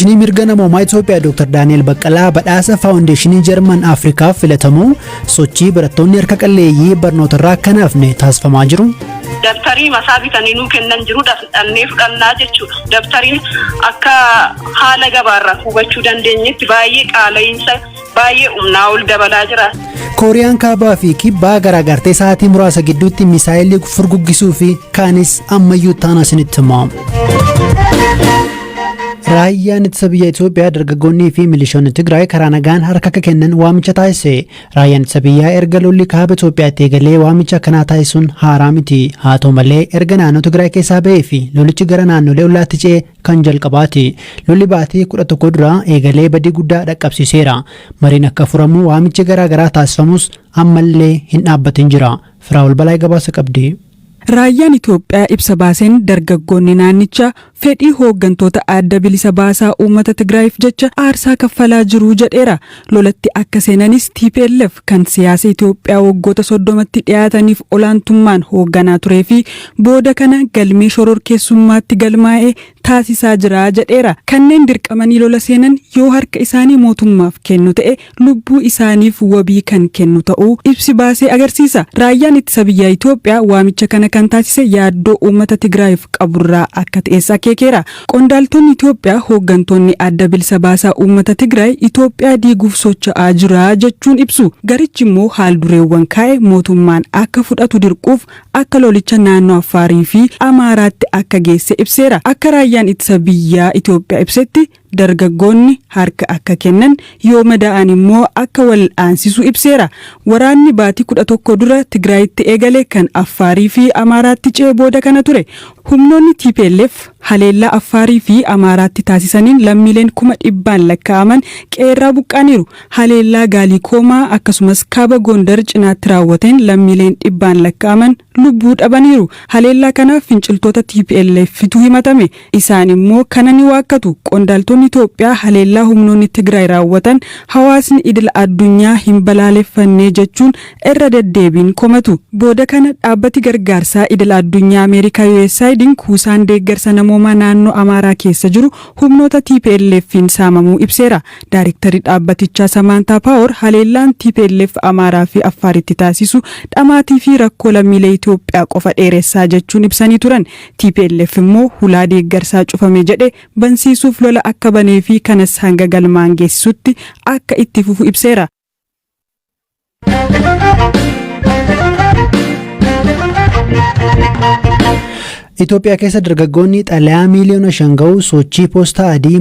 Koomishiniin mirga namoomaa Itoophiyaa Dr. Daani'el Baqqalaa badhaasa Faawundeeshinii Jarman Afrikaaf filatamuu sochii barattoonni harka qalleeyyii barnootarraa akka hafne taasifamaa jiru. Dabtarii masaa bitanii nuu kennan jiru dhannee fudhannaa jechuudha. Dabtariin akka haala gabaarraa hubachuu dandeenyetti baay'ee qaala'insa baay'ee humnaa ol dabalaa jira. Kooriyaan kaabaa fi kibbaa garaagartee sa'aatii muraasa gidduutti misaayilii furguggisuu fi kaanis ammayyuu taana isinitti himamu. Raayyaan ittisa biyya Itoophiyaa dargaggoonnii fi milishoonni Tigraay karaa nagaan harka akka kennan waamicha taasise. Raayyaan ittisa biyyaa erga lolli kaaba Itoophiyaatti eegalee waamicha akkanaa taasisuun haaraa miti. Haa ta'u malee erga naannoo Tigraay keessaa ba'ee fi lolichi gara naannolee ollaatti ce'ee kan jalqabaati. Lolli baatii 11 dura eegalee badii guddaa dhaqqabsiiseera. Mariin akka furamu waamichi garaagaraa taasifamus ammallee hin dhaabbatin jira. Firaa'ol Balaa gabaasa qabdi. Raayyaan Itoophiyaa ibsa baaseen dargaggoonni naannichaa fedhii hooggantoota adda bilisa baasaa uummata Tigraayiif jecha aarsaa kaffalaa jiru jedheera. Lolatti akka seenanis TPLF kan siyaasa Itoophiyaa waggoota 30tti dhiyaataniif olaantummaan hoogganaa turee fi booda kana galmee shororkeessummaatti galmaa'ee taasisaa jira jedheera. Kanneen dirqamanii lola seenan yoo harka isaanii mootummaaf kennu ta'e lubbuu isaaniif wabii kan kennu ta'uu ibsi baasee agarsiisa. Raayyaan ittisa biyyaa Itoophiyaa waamicha kana kan taasise yaaddoo uummata Tigraayiif qaburraa akka ta'es akeekeera. Qondaaltonni Itoophiyaa hooggantoonni adda bilisa baasaa uummata Tigraay Itoophiyaa diiguuf socho'aa jira jechuun ibsu. Garichi immoo haaldureewwan kaa'e mootummaan akka fudhatu dirquuf akka lolicha naannoo Affaarii fi Amaaraatti akka geesse ibseera. Akka raayyaan ittisa biyyaa Itoophiyaa ibsetti dargaggoonni harka akka kennan yoo madaa'an immoo akka wal aansisu ibseera. Waraanni baatii 11 dura Tigraayitti eegale kan Affaarii fi Amaaraatti ce'ee booda kana ture. Humnoonni TPLF haleellaa Affaarii fi Amaaraatti taasisaniin lammiileen 100,000 lakkaa'aman qeerraa buqqaaniiru. Haleellaa Gaalikoomaa akkasumas kaaba Gondar cinaatti raawwateen lammiileen 100 lakkaa'aman lubbuu dhabaniiru. Haleellaa kanaaf finciltoota TPLFtu himatame. Isaan immoo kana ni waakkatu. Qondaaltonni Itoophiyaa haleellaa humnoonni Tigraay raawwatan hawaasni idil addunyaa hin balaaleffannee jechuun irra deddeebiin komatu. Booda kana dhaabbati gargaarsaa idil addunyaa Ameerikaa USAIDin kuusaan deeggarsa namoomaa naannoo Amaaraa keessa jiru humnoota TPLFin saamamuu ibseera. Daayiriktarii dhaabbatichaa Samaantaa Paawor haleellaan TPLF Amaaraa fi Affaaritti taasisu dhamaatii fi rakkoo lammiilee Itoophiyaa qofa dheeressaa jechuun ibsanii turan. TPLF immoo hulaa deeggarsaa cufame jedhe bansiisuuf lola akka banee fi kanas hanga galmaan geessisutti akka itti fufu ibseera. Itoophiyaa keessa dargaggoonni xalayaa miiliyoona 5 ga'u sochii poostaa adii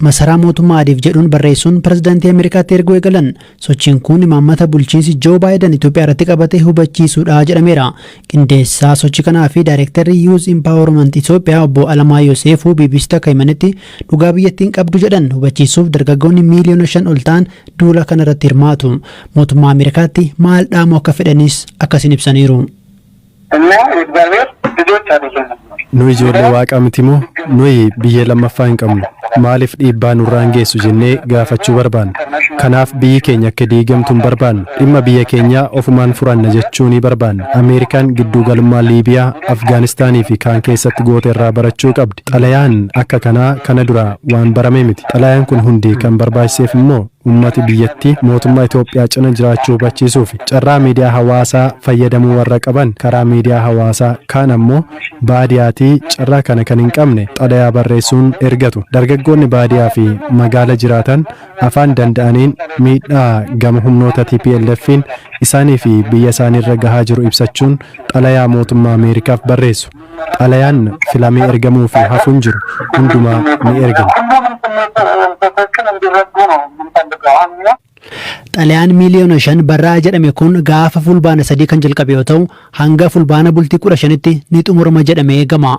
masaraa mootummaa adiif jedhuun barreessuun pirezidaantii Ameerikaatti erguu eegalan. Sochiin kun imaammata bulchiinsi Joo Baayiden Itoophiyaa irratti qabate hubachiisuudha jedhameera. Qindeessaa sochii kanaa fi daayirektarri Youth Empowerment Itoophiyaa obbo Alamaa Yoseefuu BBC'tti akka himanitti dhugaa biyyattiin qabdu jedhan hubachiisuuf dargaggoonni miiliyoona 5 ol ta'an duula kana irratti hirmaatu. Mootummaa Ameerikaatti maal dhaamu akka fedhanis akkasiin ibsaniiru. Nuyi ijoollee waaqaa miti moo nuyi biyya lammaffaa hin qabnu maaliif dhiibbaa nurraan geessu jennee gaafachuu barbaanna. Kanaaf biyyi keenya akka diigamtu hin barbaannu. Dhimma biyya keenyaa ofumaan furanna jechuu ni barbaanna. Ameerikaan gidduugalummaa Liibiyaa, Afgaanistaanii fi kaan keessatti goote irraa barachuu qabdi. Xalayaan akka kanaa kana dura waan barame miti. Xalayaan kun hundi kan barbaachiseef immoo ummati biyyatti mootummaa Itoophiyaa cina jiraachuu hubachiisuuf carraa miidiyaa hawaasaa fayyadamuu warra qaban karaa miidiyaa hawaasaa kaan ammoo baadiyaatii carraa kana kan hin qabne xalayaa barreessuun ergatu. Dargaggoonni baadiyaa fi magaala jiraatan afaan danda'aniin miidhaa gama humnoota TPLFin isaanii fi biyya isaaniirra gahaa jiru ibsachuun xalayaa mootummaa Ameerikaaf barreessu. Xalayaan filamee ergamuu fi hafuun jiru hundumaa ni ergama. Xalayaan miiliyoona 5 barraa jedhame kun gaafa fulbaana 3 kan jalqabe yoo ta'u hanga fulbaana bultii 15tti ni xumurama jedhamee eegama.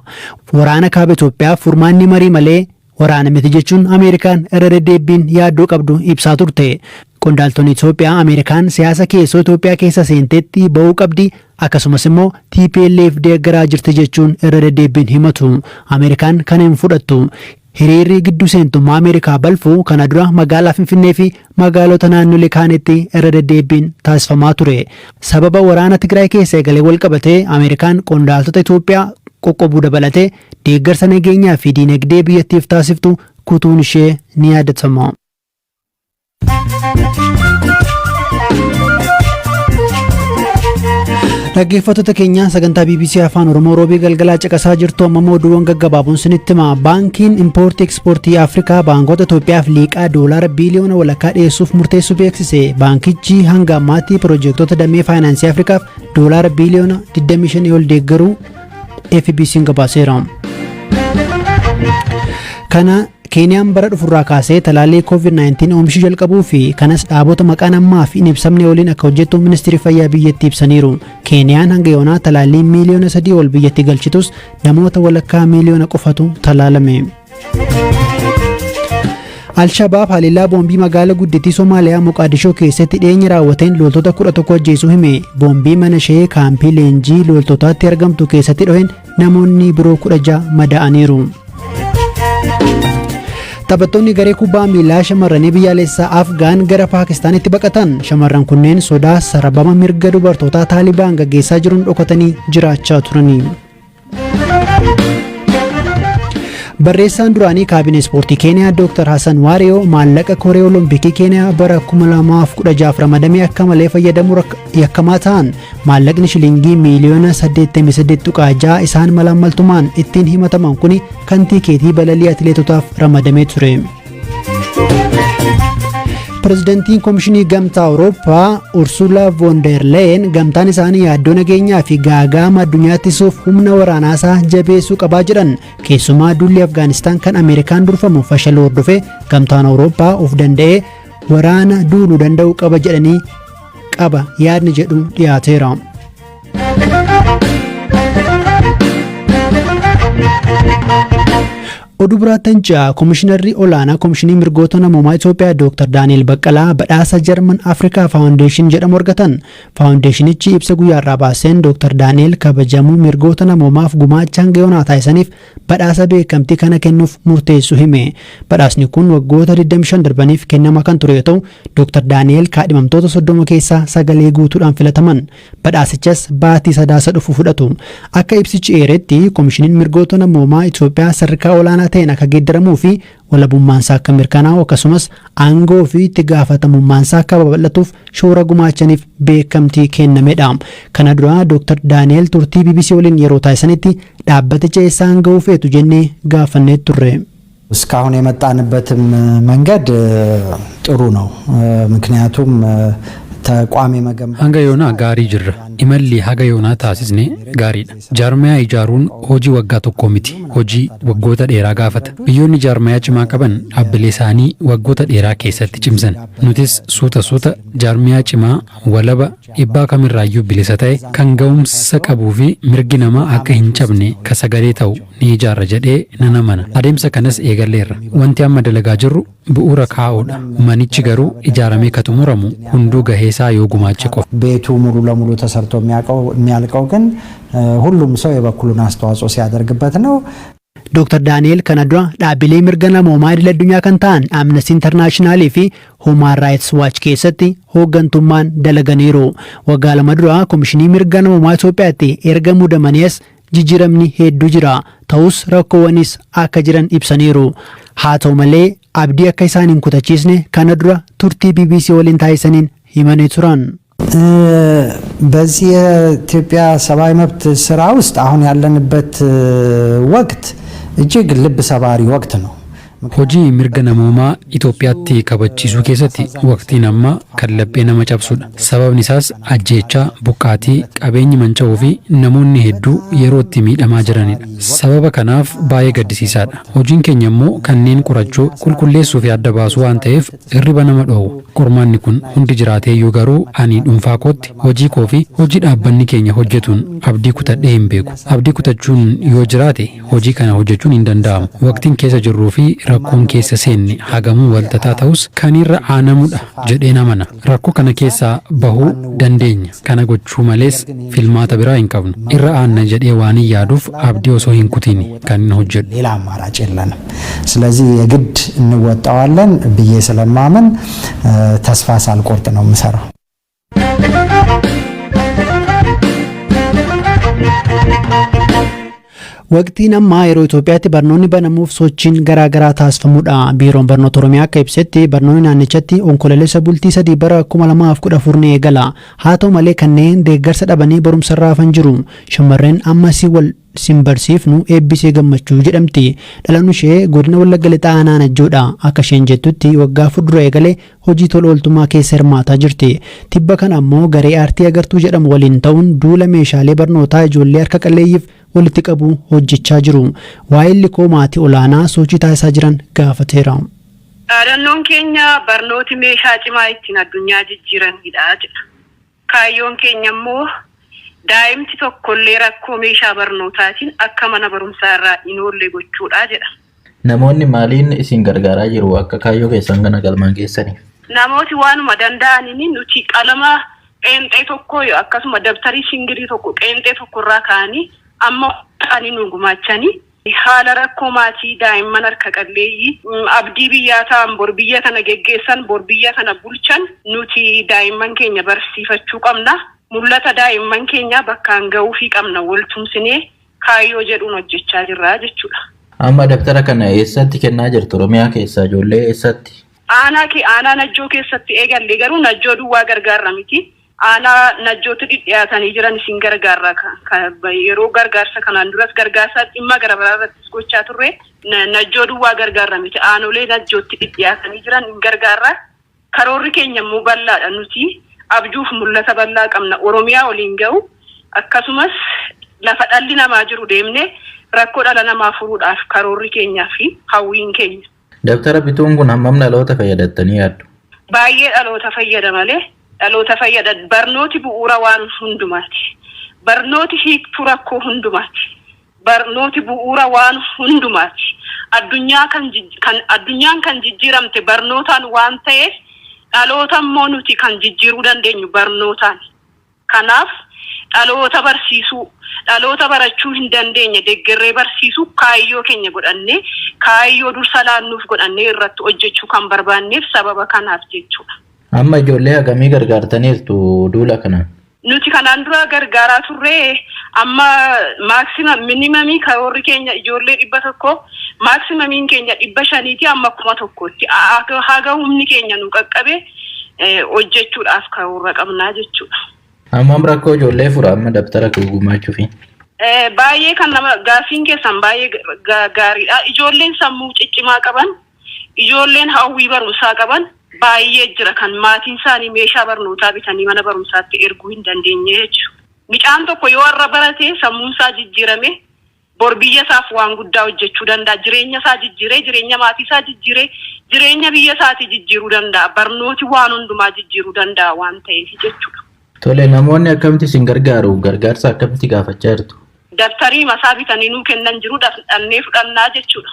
Waraana kaaba Itoophiyaa furmaanni marii malee waraana miti jechuun Ameerikaan irra deddeebiin yaaddoo qabdu ibsaa turte. Qondaaltonni Itoophiyaa Ameerikaan siyaasa keessoo Itoophiyaa keessa seenteetti ba'uu qabdi akkasumas immoo TPLF deeggaraa jirti jechuun irra deddeebiin himatu. Ameerikaan kana hin fudhattu. Hiriirri gidduu seentummaa Ameerikaa balfuu kana dura magaalaa Finfinnee fi magaalota naannolee kaanitti irra deddeebiin taasifamaa ture. Sababa waraana Tigraay keessa eegalee wal qabatee Ameerikaan qondaaltota Itoophiyaa qoqqobuu dabalatee deeggarsa nageenyaa fi diinagdee biyyattiif taasiftu kutuun ishee ni yaadatama. Dhaggeeffattoota keenya sagantaa BBC Afaan Oromoo roobii galgalaa caqasaa jirtu amma oduuwwan gaggabaaboon isinitti hima. Baankiin Impoortii Ekspoortii Afrikaa baankota Itoophiyaaf liqaa doolaara biiliyoona walakkaa dhiyeessuuf murteessuu beeksise. Baankichi hanga ammaatti piroojektota damee faayinaansii Afrikaaf doolaara biiliyoona 25 ol deeggaruu FBC'n gabaaseera. Kana Keeniyaan bara dhufurraa kaasee talaallee COVID-19 oomishuu jalqabuu fi kanas dhaabota maqaan ammaa fi hin ibsamne waliin akka hojjettu ministeerri fayyaa biyyattii ibsaniiru. Keeniyaan hanga yoonaa talaallee miiliyoona 3 ol biyyatti galchitus namoota walakkaa miiliyoona qofatu talaalame. Al-Shabaab haleellaa boombii magaalaa guddittii Somaaliyaa Moqaadishoo keessatti dhiyeenya raawwateen loltoota 11 ajjeesuu hime. Boombii mana ishee kaampii leenjii loltootaatti argamtu keessatti dho'een namoonni biroo 16 madaa'aniiru. Taphattoonni garee kubbaa miilaa shamarranii biyyaalessaa Afgaan gara Paakistaanitti baqatan. Shamarran kunneen sodaa sarbama mirga dubartootaa Taalibaan gaggeessaa jiruun dhokatanii jiraachaa turani. Barreessaan duraanii kaabinee ispoortii Keeniyaa Dr. Hassan Waariyoo maallaqa Koree Olompikii Keeniyaa bara 2016 ramadamee akka malee fayyadamuu yakkamaa ta'an maallaqni shilingii miiliyoona 88.6 isaan malaammaltummaan ittiin himataman kuni kan tiikeetii balalii atileetotaaf ramadamee ture. Pirezidantiin Komishinii Gamtaa Awurooppaa Ursula von der Leyen gamtaan isaanii yaaddoo nageenyaa fi gaaga'ama addunyaa ittisuuf humna waraanaasaa jabeessuu qabaa jedhan. Keessumaa duulli Afgaanistaan kan Ameerikaan durfamu fashaluu hordofee gamtaan Awurooppaa of danda'ee waraana duuluu danda'uu qaba jedhanii qaba yaadni jedhu dhiyaateera. Oduu biraattan ja'a Komishinarri olaanaa Komishinii mirgoota namoomaa Itoophiyaa Dr. Daani'el Baqqalaa badhaasa Jarman Afrikaa Faawundeeshin jedhamu argatan. Faawundeeshinichi ibsa guyyaarraa baaseen Dr. Daani'el kabajamuu mirgoota namoomaaf gumaacha hanga yoonaa taasisaniif badhaasa beekamtii kana kennuuf murteessu hime. Badhaasni kun waggoota 25 darbaniif kennama kan ture yoo ta'u Dr. Daani'el kaadhimamtoota 30 keessaa 9 guutuudhaan filataman. Badhaasichas baatii sadaasa dhufu fudhatu. Akka ibsichi eeretti Komishiniin mirgoota namoomaa Itoophiyaa sadarkaa olaanaa ta'een akka geeddaramuu fi walabummaansaa akka mirkanaa'u akkasumas aangoo fi itti gaafatamummaansaa akka babal'atuuf shoora gumaachaniif beekamtii kennamedha. Kana dura Dr. Daani'el turtii BBC waliin yeroo taasisanitti dhaabbaticha eessaan ga'uu feetu jennee gaafannee turre. እስካሁን የመጣንበትም መንገድ ጥሩ ነው ምክንያቱም ተቋም የመገንባት hanga yoonaa gaarii jirra imalli haga yoonaa taasisne gaariidha. Jaarmayaa ijaaruun hojii waggaa tokkoo miti, hojii waggoota dheeraa gaafata. Biyyoonni jaarmayaa cimaa qaban dhaabbilee isaanii waggoota dheeraa keessatti cimsan. Nutis suuta jaarmayaa cimaa walaba dhibbaa kamirraayyuu bilisa ta'e kan ga'umsa qabuu fi mirgi namaa akka hin cabne ka sagalee ta'u ni ijaarra jedhee nan amana. Adeemsa kanas eegalleerra. Wanti amma dalagaa jirru bu'uura kaa'uudha. Manichi garuu ijaaramee ka xumuramu hunduu gaheesaa yoo gumaache qofa. ቤቱ ሙሉ ለሙሉ ተሰርቶ የሚያልቀው ግን ሁሉም ሰው የበኩሉን አስተዋጽኦ ሲያደርግበት ነው። Dr. Daani'el kana dura dhaabbilee mirga namoomaa idil addunyaa kan ta'an Amnesty International fi Human Rights Watch keessatti hooggantummaan dalaganiiru. Waggaa lama dura Komishinii mirga namoomaa Itoophiyaatti erga muudamaniis jijjiiramni hedduu jira. Ta'us rakkoowwanis akka jiran ibsaniiru. Haa ta'u malee abdii akka isaan hin kutachiisne kana dura turtii BBC waliin taasisaniin himanii turan. በዚህ የኢትዮጵያ ሰብአዊ መብት ስራ ውስጥ አሁን ያለንበት ወቅት እጅግ ልብ ሰባሪ ወቅት ነው። Hojii mirga namoomaa Itoophiyaatti kabachiisuu keessatti waqtiin amma kan laphee nama cabsudha. Sababni isaas ajjeechaa, buqqaatii, qabeenyi manca'uu fi namoonni hedduu yeroo itti miidhamaa jiranidha. Sababa kanaaf baay'ee gaddisiisaadha. Hojiin keenya immoo kanneen qorachuu, qulqulleessuu fi adda baasuu waan ta'eef hirriba nama dhoowwu. Qormaanni kun hundi jiraateeyyuu garuu ani dhuunfaa kootti hojii koo fi hojii dhaabbanni keenya hojjetuun abdii kutadhee hin beeku. Abdii kutachuun yoo jiraate hojii kana hojjechuun hin danda'amu. Waqtiin keessa jirruu fi rakkoon keessa seenne hagamuu waltataa ta'us kan irra aanamudha jedheen amana. Rakkoo kana keessaa bahuu dandeenya. Kana gochuu malees filmaata biraa hin qabnu. Irra aanna jedhee waan hin yaaduuf abdii osoo hin kutiin kan hin hojjedhu. ሌላ አማራጭ የለንም። ስለዚህ የግድ እንወጣዋለን ብዬ ስለማመን ተስፋ ሳልቆርጥ ነው የምሰራው። Waqtiin ammaa yeroo Itoophiyaatti barnoonni banamuuf sochiin garaagaraa taasifamudha. Biiroon Barnoota Oromiyaa akka ibsetti barnoonni naannichatti onkololeessa bultii 3 bara 2014 ni eegala. Haa ta'u malee kanneen deeggarsa dhabanii barumsarraa hafan jiru. Shamarreen ammasii wal simbarsiifnu eebbisee gammachuu jedhamti. Dhalannu ishee godina Wallagga Lixaa Aanaa Najjoodha. Akka isheen jettutti waggaa fuuldura eegalee hojii tola ooltummaa keessa hirmaataa jirti. Tibba kana ammoo garee aartii agartuu jedhamu waliin ta'uun duula meeshaalee barnootaa ijoollee harka qalleeyyiif walitti qabu hojjechaa jiru. Waa'illi koo maatii olaanaa sochii taasisaa jiran gaafateera. Dhaadannoon keenya barnooti meeshaa cimaa ittiin addunyaa jijjiiranidha jedha. Kaayyoon keenya immoo daa'imti tokkollee rakkoo meeshaa barnootaatiin akka mana barumsaa irraa hin oolle gochuudha jedha. Namoonni maaliin isin gargaaraa jiru akka kaayyoo keessan kana galmaan geessaniif? Namooti waanuma danda'aniin nuti qalama qeenxee tokko akkasuma dabtarii singirii tokko qeenxee tokkorraa ka'anii amma ani nu gumaachanii haala rakkoo maatii daa'imman harka qalleeyyii abdii biyyaa ta'an bor biyya kana geggeessan bor biyya kana bulchan nuti daa'imman keenya barsiifachuu qabna. Mul'ata daa'imman keenya bakkaan ga'uufii qabna waltumsinee kaayyoo jedhuun hojjechaa jirra jechuudha. Amma daftara kana eessatti kennaa jirtu Oromiyaa keessaa ijoollee eessatti? Aanaa Najjoo keessatti eegalle garuu Najjoo duwwaa gargaarra miti. Aanaa Najjootti dhidhiyaatanii jiran isin gargaarra yeroo gargaarsa kanaan duras gargaarsa dhimma gara biraa irrattis gochaa turre Najjoo duwwaa gargaarra miti. Aanolee Najjootti dhidhiyaatanii jiran hin gargaarra. Karoorri keenya immoo bal'aadha nuti. Abjuuf mul'ata bal'aa qabna Oromiyaa waliin ga'u akkasumas lafa dhalli namaa jiru deemne rakkoo dhala namaa furuudhaaf karoorri keenyaa fi hawwiin keenya. Daftara bituun kun hammam dhaloota fayyadattanii yaaddu? Baay'ee dhaloota fayyada malee dhaloota fayyada barnooti bu'uura waan hundumaati. Barnooti hiiktuu rakkoo hundumaati. Barnooti bu'uura waan hundumaati. Addunyaan kan jijjiiramte barnootaan waan ta'eef dhaloota immoo nuti kan jijjiiruu dandeenyu barnootaan. Kanaaf dhaloota barsiisuu, dhaloota barachuu hin dandeenye deeggarree barsiisuu kaayyoo keenya godhannee kaayyoo dursa laannuuf godhannee irratti hojjechuu kan barbaanneef sababa kanaaf jechuudha. Amma ijoollee hagamii gargaartaniirtu duula kanaan? Nuti kanaan dura gargaaraa turre amma minimumii karoorri keenya ijoollee 100 maaksimumiin keenya 500 amma 1,000tti haga humni keenya nu qaqqabe hojjechuudhaaf karoora qabnaa jechuudha. Amma rakkoo ijoollee fura amma daftara gumaachuufi? Baay'ee kan nama gaafiin keessan baay'ee gaariidha. Ijoolleen sammuu ciccimaa qaban, ijoolleen hawwii barumsaa qaban baay'ee jira kan maatiin isaanii meeshaa barnootaa bitanii mana barumsaatti erguu hin dandeenye jechuudha. Mucaan tokko yoo har'a barate sammuun isaa jijjiirame bor biyya isaaf waan guddaa hojjechuu danda'a. Jireenya isaa jijjiiree, jireenya maatii isaa jijjiiree, jireenya biyya isaatii jijjiiruu danda'a. Barnooti waan hundumaa jijjiiruu danda'a waan ta'eef jechuudha. Tole namoonni akkamitti isin gargaaru? Gargaarsa akkamitti gaafachaa jirtu? Dabtarii masaa bitanii nuu kennan jiru dhannee fudhannaa jechuudha.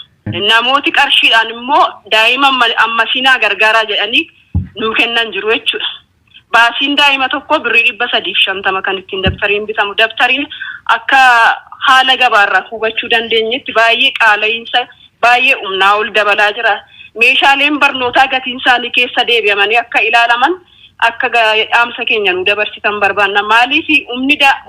Namooti qarshiidhaan immoo daa'ima ammasinaa gargaaraa jedhanii nuu kennan jiru jechuudha. Baasiin daa'ima tokko birrii 350 kan ittiin dabtariin bitamu. Dabtariin akka haala gabaarraa hubachuu dandeenyetti baay'ee qaala'insa baay'ee humnaa ol dabalaa jira. Meeshaaleen barnootaa gatiin isaanii keessa deebi'amanii akka ilaalaman akka dhaamsa keenya nu dabarsitan barbaanna. Maaliif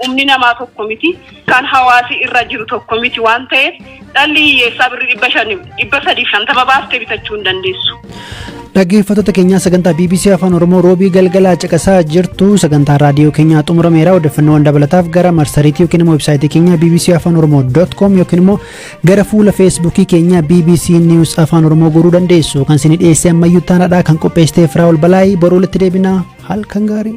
humni namaa tokko miti kan hawaasi irra jiru tokko miti waan ta'eef dhalli hiyyeessaa birrii 350 baastee bitachuu hin dandeessu. Dhaggeeffattoota keenyaa sagantaa BBC Afaan Oromoo roobii galgalaa caqasaa jirtu. Sagantaa raadiyoo keenyaa xumurameera. Odeeffannoowwan dabalataaf gara marsariitii yookiin immoo websaayitii keenya bbcafaanoroomoo.com yookiin immoo gara fuula feesbuukii keenya BBC News Afaan Oromoo goruu dandeessu. Kan isin dhiyeessee ammayyuu taanaadha kan qopheessitee Firaa'ol Balaayii boruu walitti deebinaa halkan gaarii.